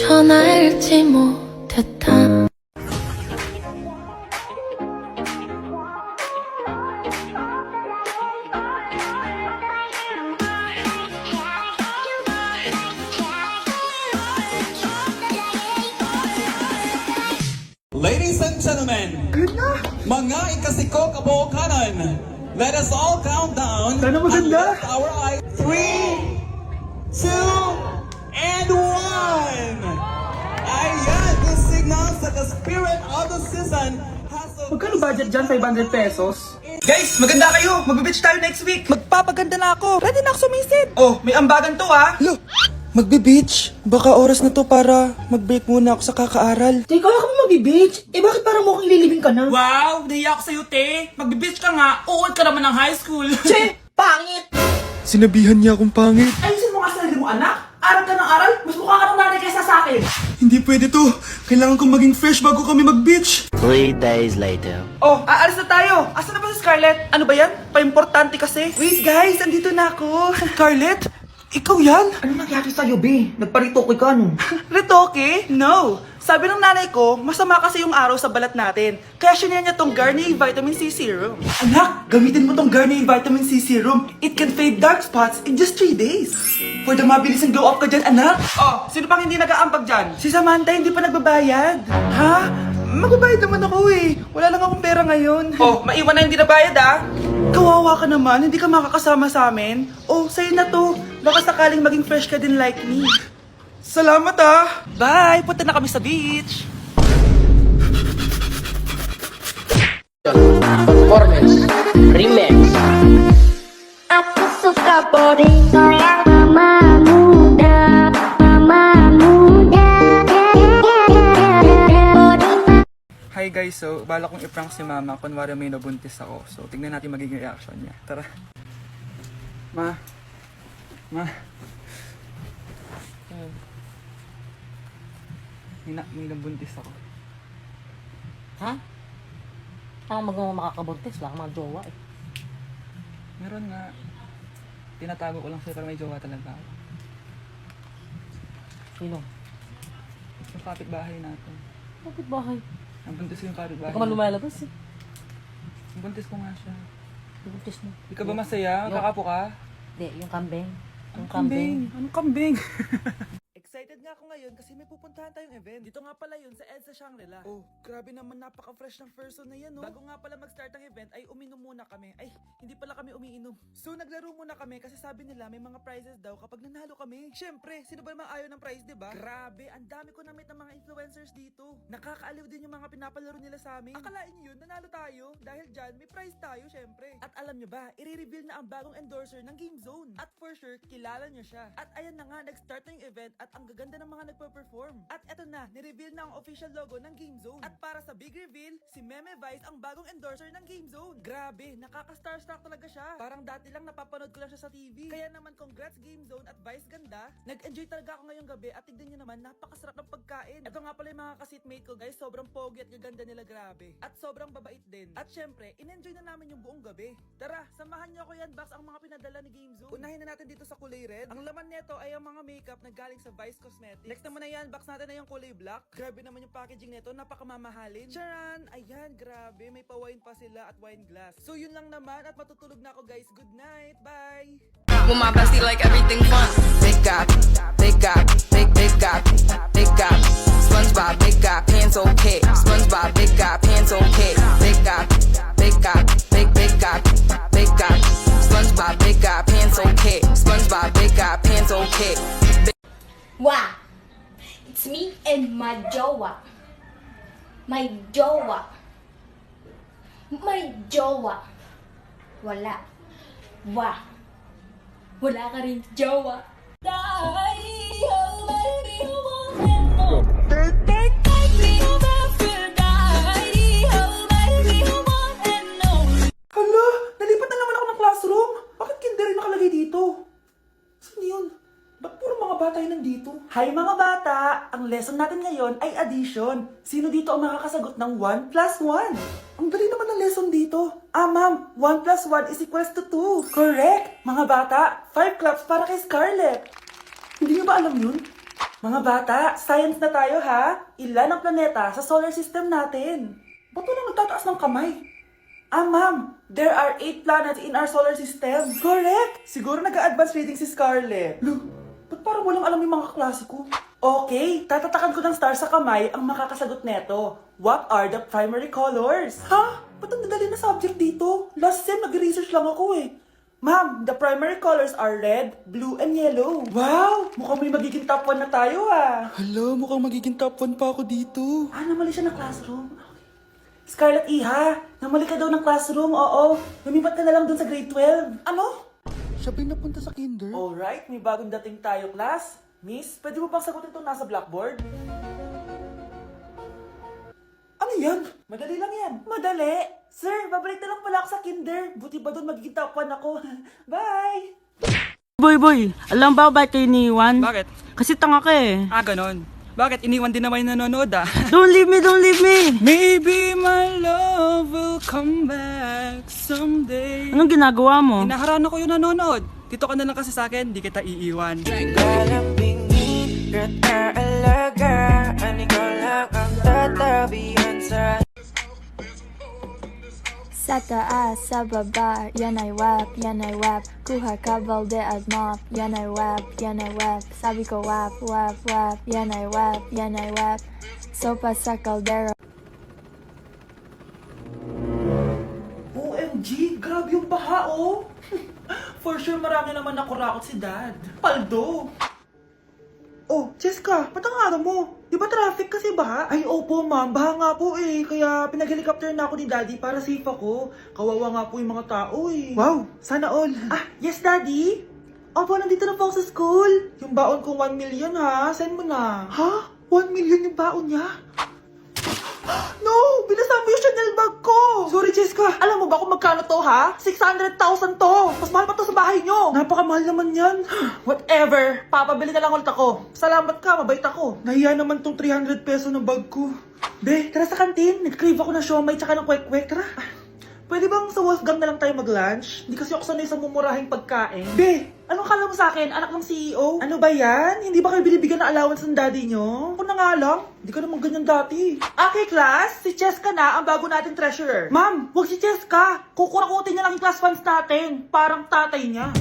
날 잊지 못했다. Ladies and gentlemen, mga ikasiko kabukanan, let us all count down. Sana maganda. And lift our eyes. 3, 2, and 1. Ayan, this signals that the spirit of the season has a... Magkano budget dyan? 500 pesos? Guys, maganda kayo! Magbe-beach tayo next week! Magpapaganda na ako! Ready na ako sumisid! Oh, may ambagan to ah! Lo, magbe-beach? Baka oras na to para mag-break muna ako sa kakaaral. Teka, kaya ka mo mag-beach? Eh bakit parang mukhang lilibing ka na? Wow! Nahiya ako sa'yo, te! Magbe-beach ka nga! Uod ka naman ng high school! Che! Pangit! Sinabihan niya akong pangit. Ayusin mo nga sarili mo, anak! Aral ka ng aral! Mas mukha ka ng nanay kaysa sa akin! Hindi pwede to. Kailangan kong maging fresh bago kami mag-beach. 3 days later. Oh, aalis na tayo! Asa na ba si Scarlett? Ano ba yan? Pa-importante kasi. Wait guys, andito na ako. Scarlett? Ikaw yan? Ano nangyari sa'yo, be? Nagparitoke ka, no? Retoke? No! Sabi ng nanay ko, masama kasi yung araw sa balat natin. Kaya sinaya niya tong Garnier Vitamin C Serum. Anak, gamitin mo tong Garnier Vitamin C Serum. It can fade dark spots in just 3 days. For the mabilis ang glow up ka dyan, anak. Oh, sino pang hindi nag-aambag dyan? Si Samantha hindi pa nagbabayad. Ha? Magbabayad naman ako eh. Wala lang akong pera ngayon. Oh, maiwan na hindi nabayad ah. Kawawa ka naman, hindi ka makakasama sa amin. Oh, sa'yo na to. Baka sakaling maging fresh ka din like me. Salamat ah! Bye! Punta na kami sa beach! Performance Remix. Aku suka body yang mama muda, mama muda. Hi guys, so bala kong i-prank si mama kunwari may nabuntis ako. So tingnan natin magiging reaction niya. Tara. Ma. May nabuntis ako. Ha? Parang makakabuntis, wala kang mga jowa eh. Meron nga. Tinatago ko lang sa'yo para may jowa talaga ako. Sino? Yung kapitbahay natin. Bakit bahay? Nabuntis ko yung kapitbahay. Hindi ka man lumalabas eh. Nabuntis ko nga siya. Buntis mo. Di ka ba masaya? Kakapo ka? Hindi, yung kambing. Yung Kambing. Anong kambing? Excited nga ako ngayon kasi may pupuntahan tayong event. Dito nga pala yun sa EDSA Shangri-La. Oh, grabe naman, napaka-fresh ng person na yan, no? Bago nga pala mag-start ang event ay uminom muna kami. Ay, hindi pala kami umiinom. So naglaro muna kami kasi sabi nila may mga prizes daw kapag nanalo kami. Syempre, sino ba naman ayaw ng prize, diba? Grabe, ang dami ko na-meet ng mga influencers dito. Nakakaaliw din yung mga pinapalaro nila sa amin. Akalain nyo yun, nanalo tayo. Dahil dyan, may prize tayo, syempre. At alam nyo ba, i-reveal na ang bagong endorser ng Game Zone. At for sure, kilala nyo siya. At ayan na nga, nag-start na yung event at ang gaganda ng mga nagpa-perform. At eto na, ni-reveal na ang official logo ng Game Zone. At para sa big reveal, si Meme Vice ang bagong endorser ng Game Zone. Grabe, nakaka-starstruck talaga siya. Parang dati lang napapanood ko lang siya sa TV. Kaya naman congrats Game Zone at Vice ganda. Nag-enjoy talaga ako ngayong gabi at tignan nyo naman, napakasarap ng pagkain. Eto nga pala yung mga ka-seatmate ko guys, sobrang pogi at gaganda nila, grabe. At sobrang babait din. At syempre, in-enjoy na namin yung buong gabi. Tara, samahan nyo ako yan box ang mga pinadala ni Game Zone. Unahin na natin dito sa kulay red. Ang laman nito ay ang mga makeup na galing sa Vice Cosmetics. Next naman na yan, box natin na yung kulay black. Grabe naman yung packaging nito, napakamamahalin. Charan! Ayan, grabe, may pa-wine pa sila at wine glass. So yun lang naman at matutulog na ako guys. Good night, bye! With my bestie like everything fun. Big got, big got, big got, big got. SpongeBob, big got pants okay. SpongeBob, big got pants okay. Big got, big got, big got, big got. SpongeBob, big got pants okay. SpongeBob, big got pants okay. Wow, it's me and my jowa. My jowa. My jowa. Wala. Wah. Wala ka rin jowa. Hala, nalipat na naman ako ng classroom. Bakit kinder yung nakalagay dito? Saan yun? Ba't puro mga bata yung nandito? Hi mga bata! Ang lesson natin ngayon ay addition. Sino dito ang makakasagot ng 1 plus 1? Ang dali naman ng lesson dito. Ah ma'am, 1 plus 1 is equals to 2. Correct! Mga bata, 5 claps para kay Scarlett. Hindi niyo ba alam yun? Mga bata, science na tayo ha. Ilan ang planeta sa solar system natin? Ba't walang nagtataas ng kamay? Ma'am, there are 8 planets in our solar system. Correct! Siguro nag-a-advance reading si Scarlett. Look, ba't parang walang alam yung mga klase ko? Okay, tatatakan ko ng star sa kamay ang makakasagot neto. What are the primary colors? Ha? Ba't ang dadali na subject dito? Last sem, nag-research lang ako eh. Ma'am, the primary colors are red, blue, and yellow. Wow! Mukhang may magiging top 1 na tayo ah. Hala, mukhang magiging top 1 pa ako dito. Namali siya ng classroom. Scarlett Iha, namali ka daw ng classroom, oo. Lumipat ka na lang dun sa grade 12. Ano? Siya ba'y napunta sa kinder? Alright, may bagong dating tayo, class. Miss, pwede mo bang sagutin itong nasa blackboard? Ano yan? Madali lang yan. Madali? Sir, babalik na lang pala ako sa kinder. Buti ba doon magiging top 1 ako? Bye! Boy, alam ba ba't kayo iniwan? Bakit? Kasi tanga ka eh. Ganon. Bakit? Iniwan din naman yung nanonood Don't leave me! Maybe my love will come back someday. Anong ginagawa mo? Hinaharana ko yung nanonood. Dito ka na lang kasi sa akin, di kita iiwan. Sa taas, sa baba, yan ay wap, yan ay wap. Kuha ka balde at mop, yan ay wap, yan ay wap. Sabi ko wap, wap, wap, yan ay wap, yan ay wap. Sopa sa kaldero. OMG, grabe yung baha oh. For sure marami naman nakurakot si Dad. Paldo! Oh, Cheska, ba't ang araw mo? Di ba traffic kasi baha? Ay, opo ma'am, baha nga po eh. Kaya pinag-helicopter na ako ni Daddy para safe ako. Kawawa nga po yung mga tao eh. Wow, sana all. Yes Daddy? Opo, nandito na po ako sa school. Yung baon ko 1 million ha, send mo na. Ha? 1 million yung baon niya? No! Binasa mo yung Chanel bag ko! Sorry, Cheska. Alam mo ba kung magkano to, ha? 600,000 to! Mas mahal pa to sa bahay nyo! Napakamahal naman yan. Whatever. Papabili na lang ulit ako. Salamat ka, mabait ako. Nahiya naman tong 300 peso na bag ko. Be, tara sa kantin. Nag-crave ako ng siomay tsaka ng kwek-kwek. Tara. Pwede bang sa Wolfgang na lang tayo mag-lunch? Hindi kasi ako sanay sa mumurahing pagkain. Be, anong kala mo sa akin? Anak ng CEO? Ano ba yan? Hindi ba kayo binibigyan ng allowance ng daddy nyo? Ako na nga lang. Hindi ka naman ganyan dati. Okay, class. Si Cheska na ang bago nating treasurer. Ma'am, huwag si Cheska. Kukurakutin niya lang yung class funds natin. Parang tatay niya.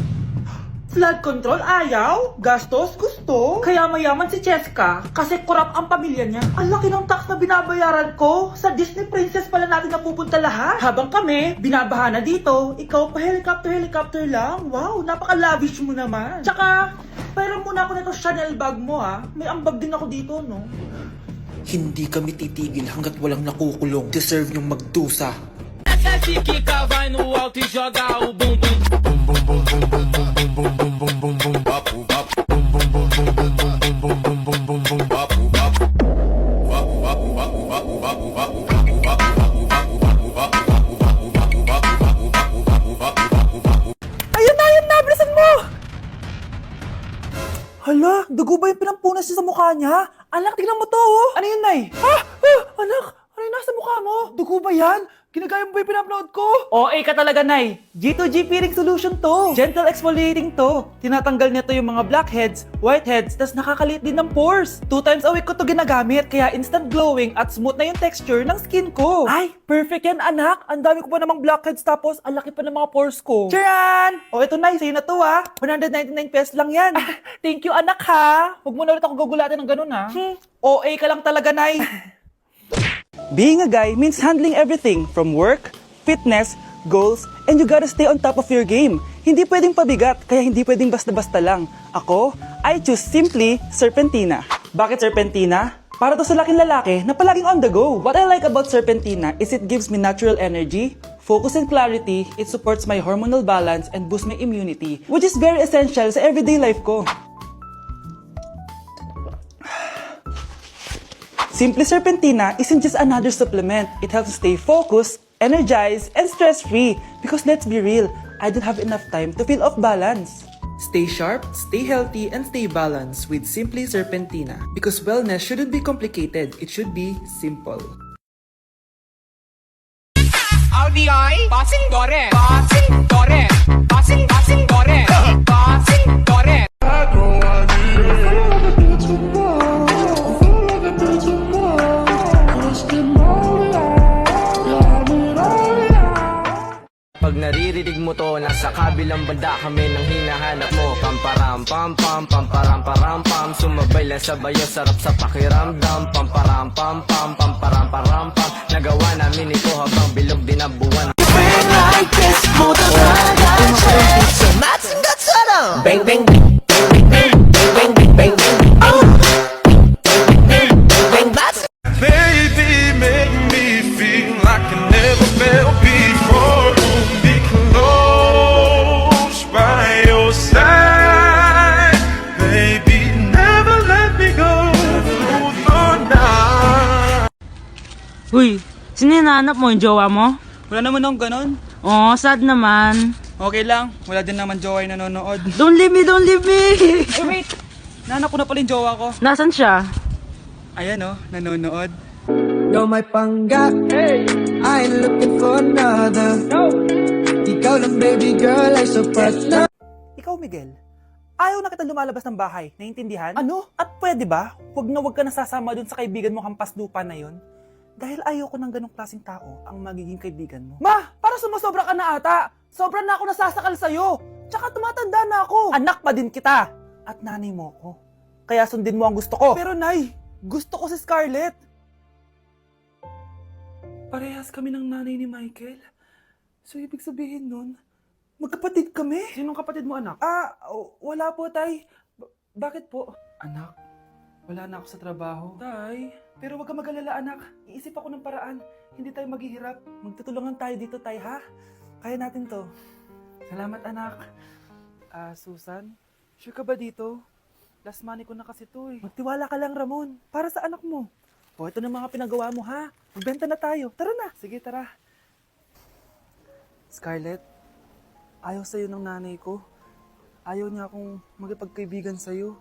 Flood control, ayaw. Gastos, gusto. Kaya mayaman si Cheska kasi korap ang pamilya niya. Ang laki ng tax na binabayaran ko. Sa Disney Princess pala natin napupunta lahat. Habang kami, binabaha na dito. Ikaw pa helicopter lang. Wow, napaka-lavish mo naman. Tsaka, pera muna ako nito Chanel bag mo May ambag din ako dito, no? Hindi kami titigil hanggat walang nakukulong. Deserve yung magdusa. Kika vai no alto e joga o bumbum. Ayun na, bilisan mo! Hala, dugo ba yung pinampunas niya sa mukha niya? Anak, tignan mo to oh! Ano yun, Nay? Anak, ano yung nasa mukha mo? Dugo ba yan? Ginagaya mo ba yung pinupload ko? OA ka talaga, Nay. G2G peeling solution to. Gentle exfoliating to. Tinatanggal nito yung mga blackheads, whiteheads, tas nakakalit din ng pores. 2 times a week ko to ginagamit, kaya instant glowing at smooth na yung texture ng skin ko. Ay, perfect yan, anak. Ang dami ko pa namang blackheads tapos ang laki pa ng mga pores ko. Charan! O, ito na, sa'yo na to 199 pesos lang yan. Thank you, anak ha. Huwag mo na ulit ako gugulatin ng ganun OA ka lang talaga, Nay. Being a guy means handling everything from work, fitness, goals, and you gotta stay on top of your game. Hindi pwedeng pabigat, kaya hindi pwedeng basta-basta lang. Ako, I choose simply Serpentina. Bakit Serpentina? Para to sa laking lalaki na palaging on the go. What I like about Serpentina is it gives me natural energy, focus and clarity, it supports my hormonal balance and boosts my immunity, which is very essential sa everyday life ko. Simply Serpentina isn't just another supplement. It helps you stay focused, energized, and stress-free. Because let's be real, I don't have enough time to feel off balance. Stay sharp, stay healthy, and stay balanced with Simply Serpentina. Because wellness shouldn't be complicated, it should be simple. RDI, passing dore, passing dore, passing dore, passing dore. Pag naririnig mo to, nasa kabilang banda kami nang hinahanap mo. Pamparam pam pam, pamparam param pam. Sumabay lang sa bayo, sarap sa pakiramdam. Pamparam pam pam, pamparam param pam. Nagawa namin ito habang bilog din ang buwan. Bang bang bang bang bang bang bang bang bang. Baby, make me feel like I never felt before. Be close by your side. Baby, never let me go through the night. Uy, sino hinahanap mo, yung jowa mo? Wala naman akong ganon. Oh, sad naman. Okay lang, wala din naman jowa yung nanonood. Don't leave me, don't leave me! Ay wait, nahanap ko na pala yung jowa ko. Nasaan siya? Ayan oh, nanonood. You're my pangga. Hey. I ain't looking for another. No. Ikaw lang baby girl, ay sapat na. Ikaw, Miguel, ayaw na kita lumalabas ng bahay. Naiintindihan? Ano? At pwede ba? Huwag ka nasasama dun sa kaibigan mo hampas lupa na yon. Dahil ayaw ko ng ganong klaseng tao ang magiging kaibigan mo. Ma! Para sumasobra ka na ata! Sobra na ako nasasakal sa'yo! Tsaka tumatanda na ako! Anak pa din kita! At nanay mo ko. Kaya sundin mo ang gusto ko. Pero nay, gusto ko si Scarlett! Parehas kami ng nanay ni Michael. So ibig sabihin nun, magkapatid kami? Sinong kapatid mo, anak? Wala po, tay. Bakit po? Anak, wala na ako sa trabaho. Tay, pero wag ka mag-alala, anak. Iisip ako ng paraan. Hindi tayo maghihirap. Magtutulungan tayo dito, tay, ha? Kaya natin to. Salamat, anak. Susan, sure ka ba dito? Last money ko na kasi to, eh. Magtiwala ka lang, Ramon. Para sa anak mo. O, ito na mga pinagawa mo, ha? Magbenta na tayo. Tara na. Sige, tara. Scarlett, ayaw sa'yo ng nanay ko. Ayaw niya akong magipagkaibigan sa'yo.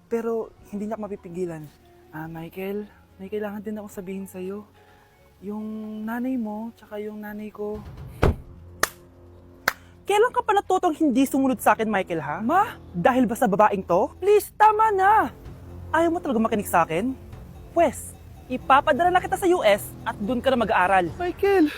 Pero hindi niya ako mapipigilan. Michael, may kailangan din akong sabihin sa'yo. Yung nanay mo, tsaka yung nanay ko. Kailan ka pa natutong hindi sumunod sa akin, Michael, ha? Ma, dahil ba sa babaeng to? Please, tama na! Ayaw mo talaga makinig sa akin? Pwes, ipapadala na kita sa US at doon ka na mag-aaral. Michael!